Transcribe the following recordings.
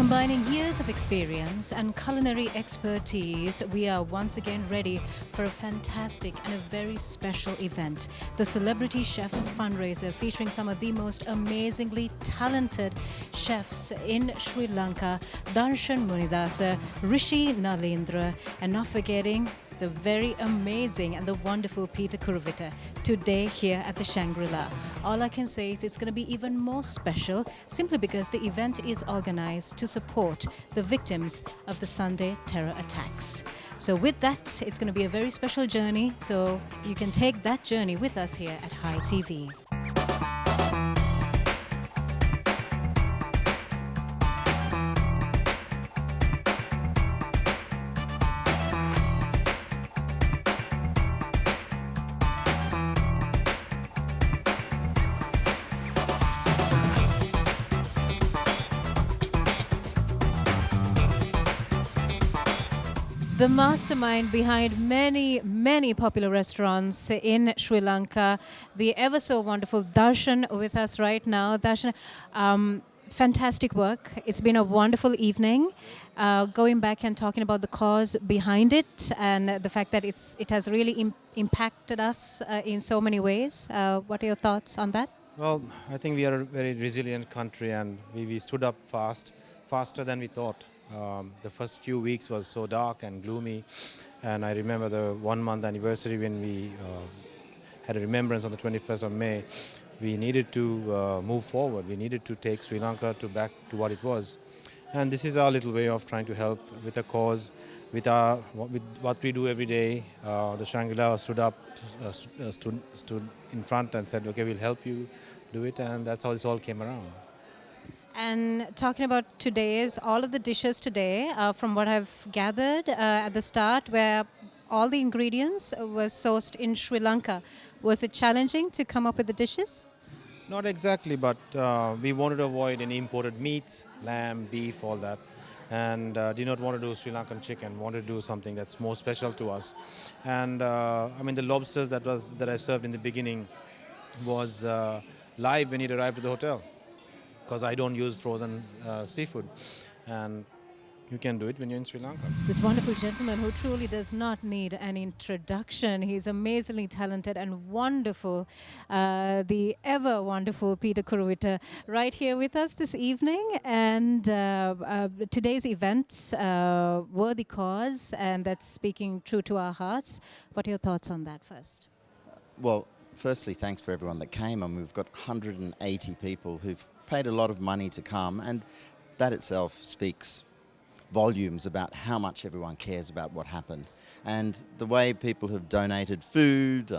Combining years of experience and culinary expertise, we are once again ready for a fantastic and a very special event. The Celebrity Chef Fundraiser, featuring some of the most amazingly talented chefs in Sri Lanka, Darshan Munidasa, Rishi Nalendra, and not forgetting the very amazing and the wonderful Peter Kuruvita today here at the Shangri-La. All I can say is it's going to be even more special simply because the event is organized to support the victims of the Sunday terror attacks. So with that, it's going to be a very special journey, so you can take that journey with us here at High TV. The mastermind behind many popular restaurants in Sri Lanka, the ever so wonderful Darshan with us right now. Darshan, fantastic work. It's been a wonderful evening. Going back and talking about the cause behind it and the fact that it has really impacted us in so many ways. What are your thoughts on that? Well, I think we are a very resilient country and we stood up faster than we thought. The first few weeks was so dark and gloomy, and I remember the 1 month anniversary when we had a remembrance on the 21st of May. We needed to move forward. We needed to take Sri Lanka back to what it was. And this is our little way of trying to help with a cause, with what we do every day. The Shangri-La stood in front and said, okay, we'll help you do it, and that's how this all came around. And talking about all of the dishes today, from what I've gathered at the start, where all the ingredients were sourced in Sri Lanka. Was it challenging to come up with the dishes? Not exactly, but we wanted to avoid any imported meats, lamb, beef, all that. And did not want to do Sri Lankan chicken, wanted to do something that's more special to us. And I mean, the lobsters that I served in the beginning was live when it arrived at the hotel, because I don't use frozen seafood, and you can do it when you're in Sri Lanka. This wonderful gentleman who truly does not need an introduction. He's amazingly talented and wonderful. The ever wonderful Peter Kuruvita right here with us this evening. And today's event, worthy cause, and that's speaking true to our hearts. What are your thoughts on that first? Well, firstly, thanks for everyone that came. And we've got 180 people who've paid a lot of money to come, and that itself speaks volumes about how much everyone cares about what happened. And the way people have donated food,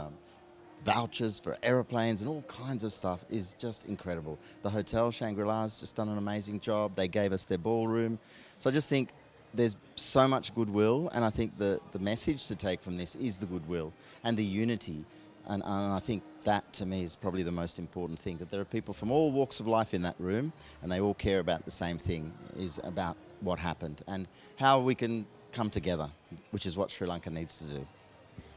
vouchers for aeroplanes and all kinds of stuff is just incredible. The Hotel Shangri-La's just done an amazing job. They gave us their ballroom. So I just think there's so much goodwill, and I think the message to take from this is the goodwill and the unity. And I think that, to me, is probably the most important thing, that there are people from all walks of life in that room, and they all care about the same thing, is about what happened and how we can come together, which is what Sri Lanka needs to do.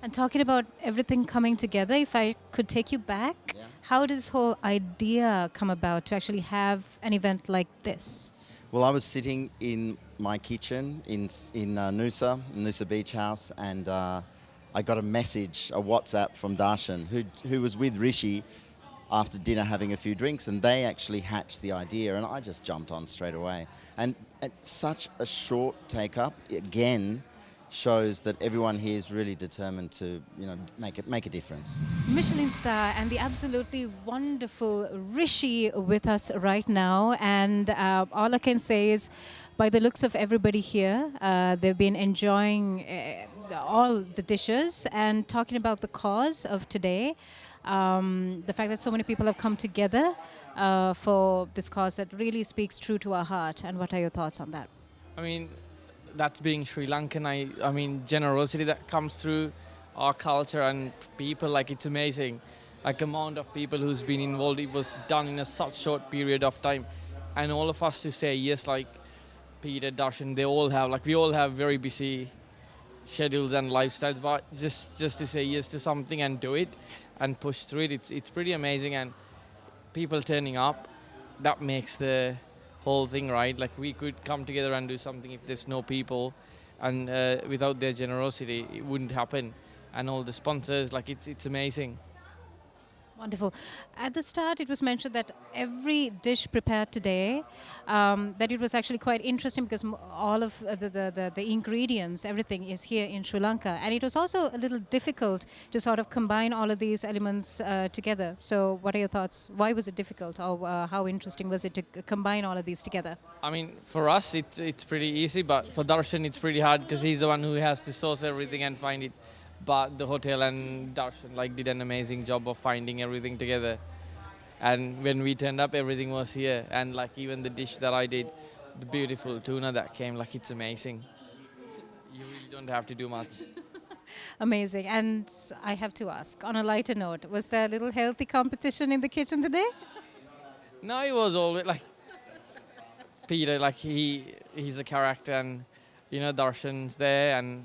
And talking about everything coming together, if I could take you back, how did this whole idea come about to actually have an event like this? Well, I was sitting in my kitchen in Noosa Beach House, and I got a message, a WhatsApp from Darshan, who was with Rishi after dinner having a few drinks, and they actually hatched the idea, and I just jumped on straight away. And it's such a short take-up, again, shows that everyone here is really determined to, make a difference. Michelin star and the absolutely wonderful Rishi with us right now, and all I can say is, by the looks of everybody here, they've been enjoying all the dishes and talking about the cause of today, the fact that so many people have come together for this cause that really speaks true to our heart. And what are your thoughts on that? I mean, that's being Sri Lankan. I mean, generosity that comes through our culture and people, like, it's amazing. Like, amount of people who's been involved, it was done in a such short period of time. And all of us to say yes, like Peter, Darshan, we all have very busy schedules and lifestyles, but just to say yes to something and do it and push through it, it's pretty amazing. And people turning up, that makes the whole thing, right? Like we could come together and do something if there's no people, and without their generosity, it wouldn't happen. And all the sponsors, like it's amazing. Wonderful. At the start, it was mentioned that every dish prepared today, that it was actually quite interesting because all of the ingredients, everything is here in Sri Lanka. And it was also a little difficult to sort of combine all of these elements together. So what are your thoughts? Why was it difficult, or how interesting was it to combine all of these together? I mean, for us, it's pretty easy, but for Darshan, it's pretty hard because he's the one who has to source everything and find it. But the hotel and Darshan like did an amazing job of finding everything together. And when we turned up, everything was here. And like even the dish that I did, the beautiful tuna that came, like it's amazing. You really don't have to do much. Amazing. And I have to ask, on a lighter note, was there a little healthy competition in the kitchen today? No, it was always like Peter, like he's a character, and you know Darshan's there, and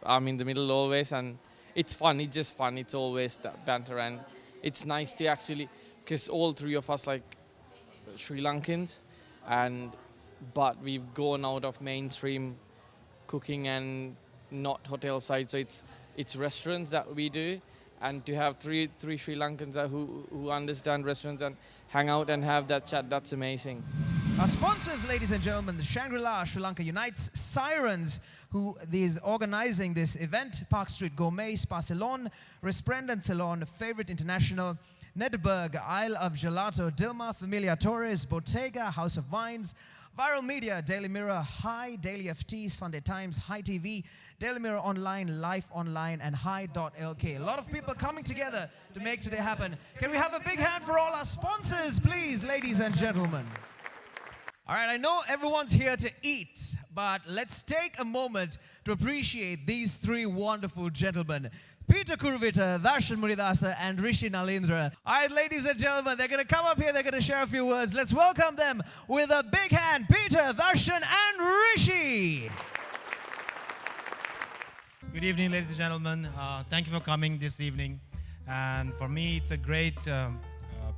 I'm in the middle always, and it's fun. It's just fun. It's always that banter, and it's nice to actually, because all three of us like Sri Lankans, but we've gone out of mainstream cooking and not hotel side, so it's restaurants that we do, and to have three Sri Lankans who understand restaurants and hang out and have that chat, that's amazing. Our sponsors, ladies and gentlemen, the Shangri-La Sri Lanka Unites, Sirens, who is organizing this event, Park Street Gourmet, Spa Salon, Resplendent Salon, Favorite International, Nedberg, Isle of Gelato, Dilma, Familia Torres, Bottega, House of Wines, Viral Media, Daily Mirror, Hi, Daily FT, Sunday Times, Hi TV, Daily Mirror Online, Life Online, and Hi.lk. A lot of people coming together to make today happen. Can we have a big hand for all our sponsors, please, ladies and gentlemen? All right, I know everyone's here to eat, but let's take a moment to appreciate these three wonderful gentlemen. Peter Kuruvita, Darshan Muridasa, and Rishi Nalindra. All right, ladies and gentlemen, they're going to come up here, they're going to share a few words. Let's welcome them with a big hand, Peter, Darshan, and Rishi. Good evening, ladies and gentlemen. Thank you for coming this evening. And for me, it's a great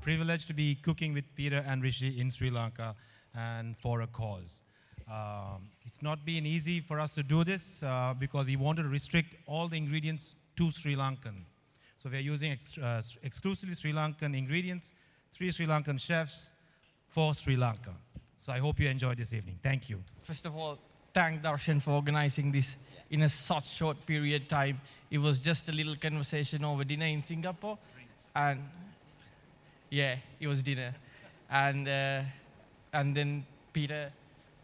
privilege to be cooking with Peter and Rishi in Sri Lanka and for a cause. It's not been easy for us to do this because we wanted to restrict all the ingredients to Sri Lankan. So we are using exclusively Sri Lankan ingredients, 3 Sri Lankan chefs for Sri Lanka. So I hope you enjoy this evening. Thank you. First of all, thank Darshan for organizing this in a such short period time. It was just a little conversation over dinner in Singapore. And yeah, it was dinner. And then Peter,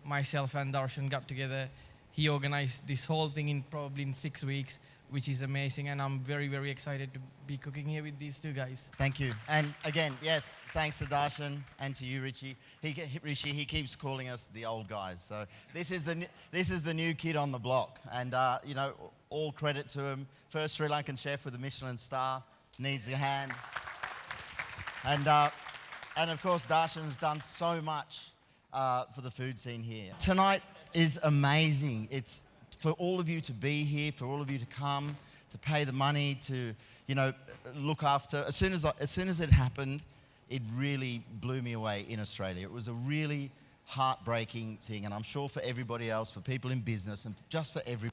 myself, and Darshan got together. He organized this whole thing probably in 6 weeks, which is amazing. And I'm very, very excited to be cooking here with these two guys. Thank you. And again, yes, thanks to Darshan and to you, Richie. Rishi, he keeps calling us the old guys. So this is the new kid on the block. And, you know, all credit to him. First Sri Lankan chef with a Michelin star. Needs a hand. And of course, Darshan's done so much for the food scene here. Tonight is amazing. It's for all of you to be here, for all of you to come, to pay the money, to, you know, look after. As soon as it happened, it really blew me away in Australia. It was a really heartbreaking thing, and I'm sure for everybody else, for people in business, and just for everybody,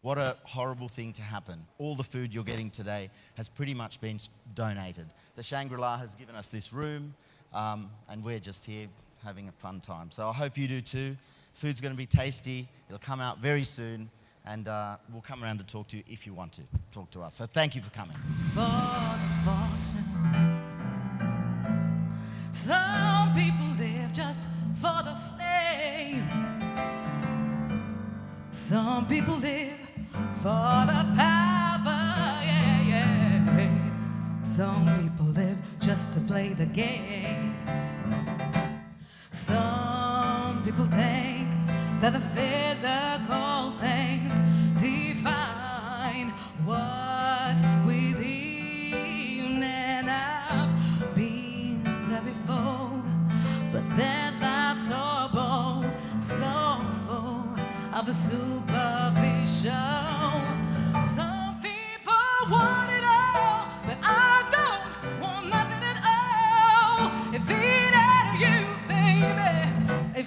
what a horrible thing to happen. All the food you're getting today has pretty much been donated. The Shangri-La has given us this room, and we're just here having a fun time. So I hope you do too. Food's going to be tasty. It'll come out very soon, and we'll come around to talk to you if you want to talk to us. So thank you for coming. For the fortune, some people live just for the fame. Some people live for the power, yeah, yeah. Some people live just to play the game. Some people think that the physical things define what's within, and I've been there before, but that life's so bold, so full of the superficial. Some people want it all, but I don't want nothing at all. If it ain't you, baby,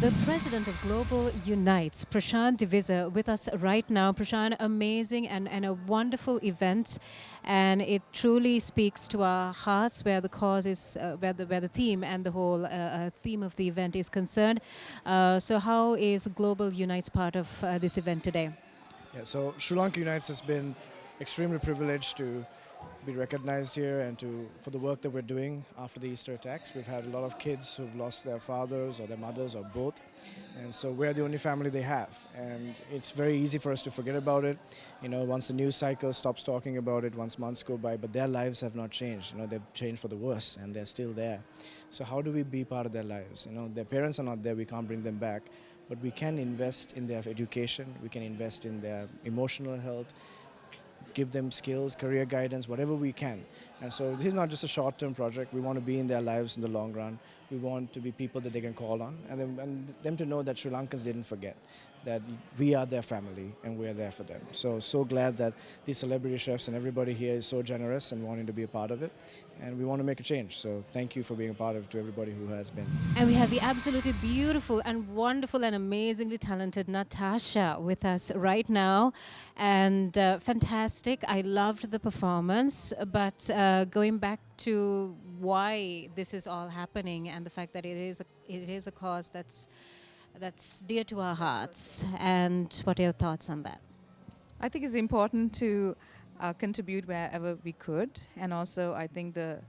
The president of Global Unites, Prashant Divisa, with us right now. Prashant, amazing and a wonderful event, and it truly speaks to our hearts where the cause is, where the theme and the whole theme of the event is concerned. So, how is Global Unites part of this event today? Yeah, so Sri Lanka Unites has been extremely privileged to be recognized here and for the work that we're doing after the Easter attacks. We've had a lot of kids who've lost their fathers or their mothers or both, and so we're the only family they have, and it's very easy for us to forget about it. You know, once the news cycle stops talking about it, once months go by, but their lives have not changed. You know, they've changed for the worse, and they're still there. So how do we be part of their lives? You know, their parents are not there, we can't bring them back, but we can invest in their education, we can invest in their emotional health, give them skills, career guidance, whatever we can. And so this is not just a short-term project. We want to be in their lives in the long run. We want to be people that they can call on, and them to know that Sri Lankans didn't forget that we are their family and we're there for them. So glad that these celebrity chefs and everybody here is so generous and wanting to be a part of it. And we want to make a change. So thank you for being a part of it to everybody who has been. And we have the absolutely beautiful and wonderful and amazingly talented Natasha with us right now. And fantastic. I loved the performance. But going back to why this is all happening and the fact that it is a cause that's dear to our hearts. And what are your thoughts on that? I think it's important to contribute wherever we could. And also, I think the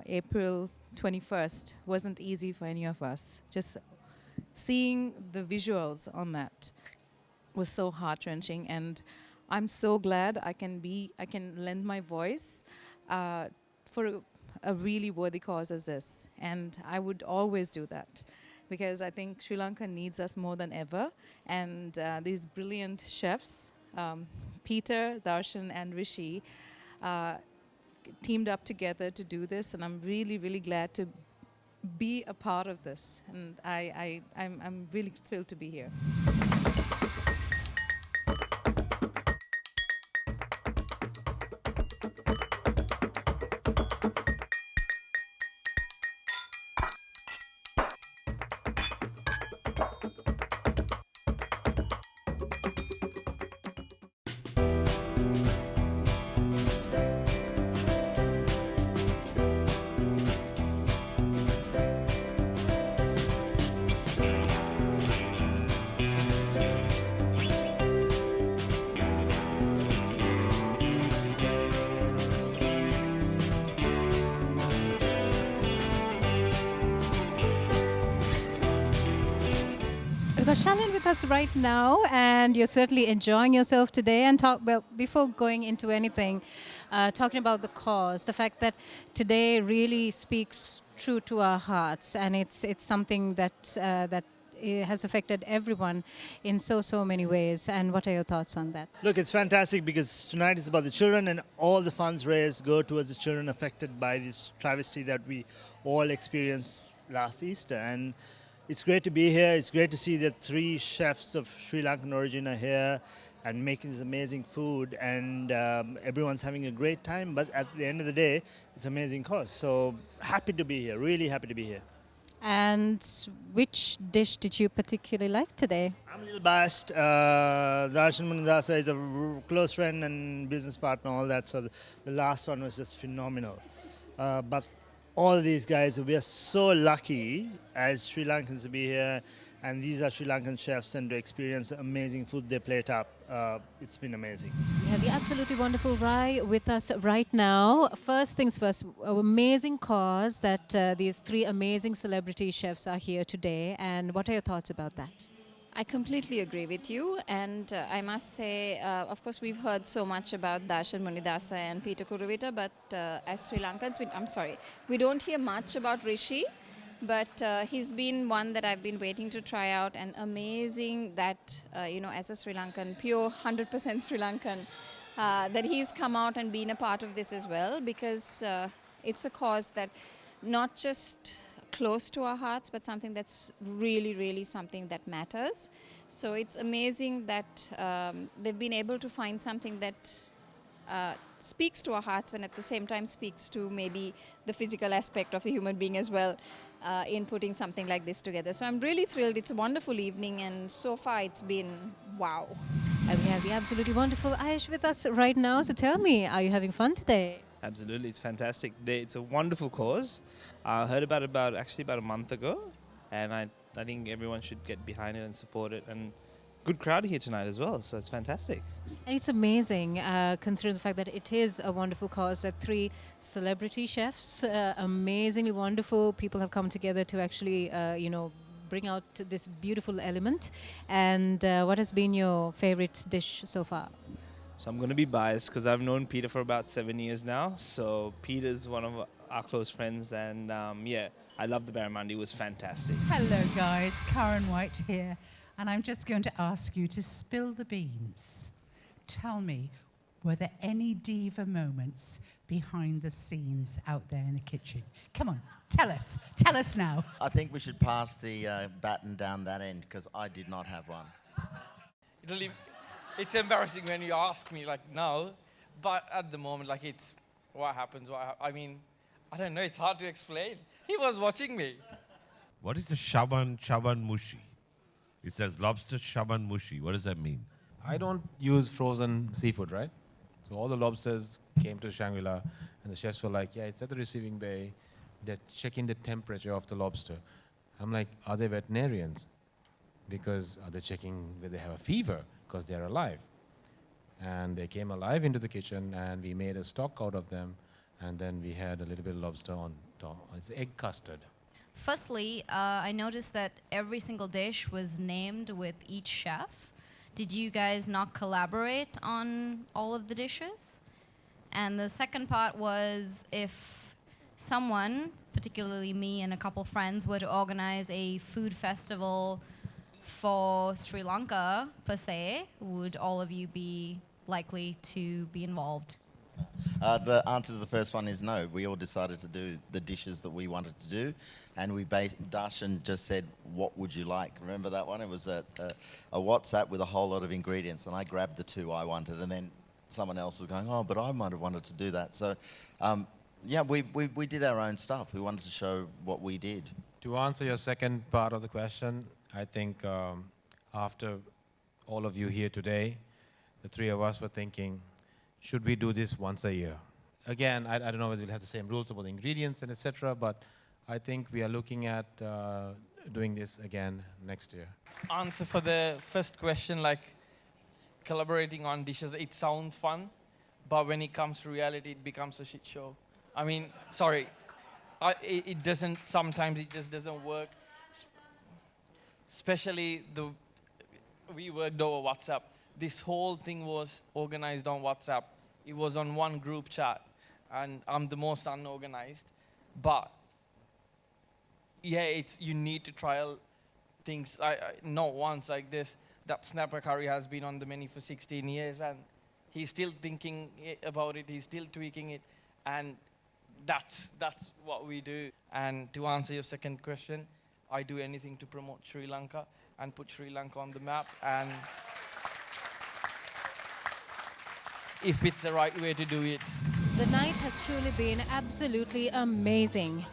April 21st wasn't easy for any of us. Just seeing the visuals on that was so heart-wrenching. And I'm so glad I can lend my voice for a really worthy cause as this. And I would always do that, because I think Sri Lanka needs us more than ever. And these brilliant chefs, Peter, Darshan and Rishi, teamed up together to do this, and I'm really, really glad to be a part of this. And I'm really thrilled to be here. We've got Shannon with us right now, and you're certainly enjoying yourself today. And before going into anything, talking about the cause, the fact that today really speaks true to our hearts, and it's something that has affected everyone in so many ways. And what are your thoughts on that? Look, it's fantastic because tonight is about the children, and all the funds raised go towards the children affected by this travesty that we all experienced last Easter. And it's great to be here. It's great to see that 3 chefs of Sri Lankan origin are here and making this amazing food, and everyone's having a great time. But at the end of the day, it's an amazing cause. So happy to be here, really happy to be here. And which dish did you particularly like today? I'm a little biased. Darshan Munidasa is a close friend and business partner, all that. So the last one was just phenomenal. But all these guys, we are so lucky as Sri Lankans to be here, and these are Sri Lankan chefs, and to experience amazing food they plate up. It's been amazing. We have the absolutely wonderful Rai with us right now. First things first, amazing cause that these 3 amazing celebrity chefs are here today, and what are your thoughts about that? I completely agree with you, and I must say, of course, we've heard so much about Darshan Munidasa and Peter Kuruvita, but as Sri Lankans, we don't hear much about Rishi, But he's been one that I've been waiting to try out, and amazing that, as a Sri Lankan, pure 100% Sri Lankan, that he's come out and been a part of this as well, because it's a cause that not just close to our hearts, but something that's really, really something that matters. So it's amazing that they've been able to find something that speaks to our hearts, when at the same time speaks to maybe the physical aspect of the human being as well, in putting something like this together. So I'm really thrilled. It's a wonderful evening, and so far it's been wow. And we have the absolutely wonderful Aish with us right now. So tell me, are you having fun today? Absolutely, it's fantastic. It's a wonderful cause. I heard about it about a month ago, and I think everyone should get behind it and support it. And good crowd here tonight as well, so it's fantastic. And it's amazing, considering the fact that it is a wonderful cause, that 3 celebrity chefs, amazingly wonderful people have come together to actually, bring out this beautiful element. And what has been your favorite dish so far? So I'm going to be biased because I've known Peter for about 7 years now. So Peter's one of our close friends, and I love the barramundi. It was fantastic. Hello guys, Karen White here, and I'm just going to ask you to spill the beans. Tell me, were there any diva moments behind the scenes out there in the kitchen? Come on, tell us now. I think we should pass the baton down that end, because I did not have one. It's embarrassing when you ask me, like, no, but at the moment, like, it's what happens. I mean, I don't know, it's hard to explain. He was watching me. What is the Shaban Mushi? It says lobster Shaban Mushi. What does that mean? I don't use frozen seafood, right? So all the lobsters came to Shangri-La, and the chefs were like, yeah, it's at the receiving bay. They're checking the temperature of the lobster. I'm like, are they veterinarians? Because are they checking whether they have a fever? Because they're alive. And they came alive into the kitchen, and we made a stock out of them, and then we had a little bit of lobster on top. It's egg custard. Firstly, I noticed that every single dish was named with each chef. Did you guys not collaborate on all of the dishes? And the second part was, if someone, particularly me and a couple friends, were to organize a food festival for Sri Lanka, per se, would all of you be likely to be involved? The answer to the first one is no. We all decided to do the dishes that we wanted to do, and Darshan just said, what would you like? Remember that one? It was a WhatsApp with a whole lot of ingredients, and I grabbed the 2 I wanted, and then someone else was going, oh, but I might have wanted to do that. So, we did our own stuff. We wanted to show what we did. To answer your second part of the question, I think after all of you here today, the 3 of us were thinking, should we do this once a year? Again, I don't know whether we'll have the same rules about the ingredients and etc., but I think we are looking at doing this again next year. Answer for the first question, like collaborating on dishes, it sounds fun, but when it comes to reality, it becomes a shit show. I mean, sorry, it doesn't, sometimes it just doesn't work. Especially we worked over WhatsApp. This whole thing was organized on WhatsApp. It was on one group chat, and I'm the most unorganized. But yeah, you need to trial things. Not once like this. That snapper curry has been on the menu for 16 years, and he's still thinking about it. He's still tweaking it, and that's what we do. And to answer your second question, I do anything to promote Sri Lanka and put Sri Lanka on the map. And if it's the right way to do it. The night has truly been absolutely amazing.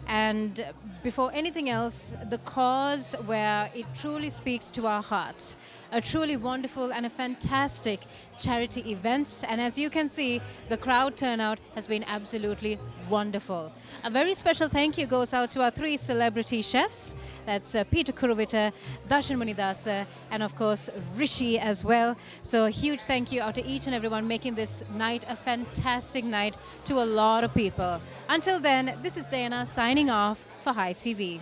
And before anything else, the cause where it truly speaks to our hearts. A truly wonderful and a fantastic charity event. And as you can see, the crowd turnout has been absolutely wonderful. A very special thank you goes out to our 3 celebrity chefs. That's Peter Kuruvita, Darshan Munidasa, and of course Rishi as well. So a huge thank you out to each and everyone making this night a fantastic night to a lot of people. Until then, this is Diana signing off for High TV.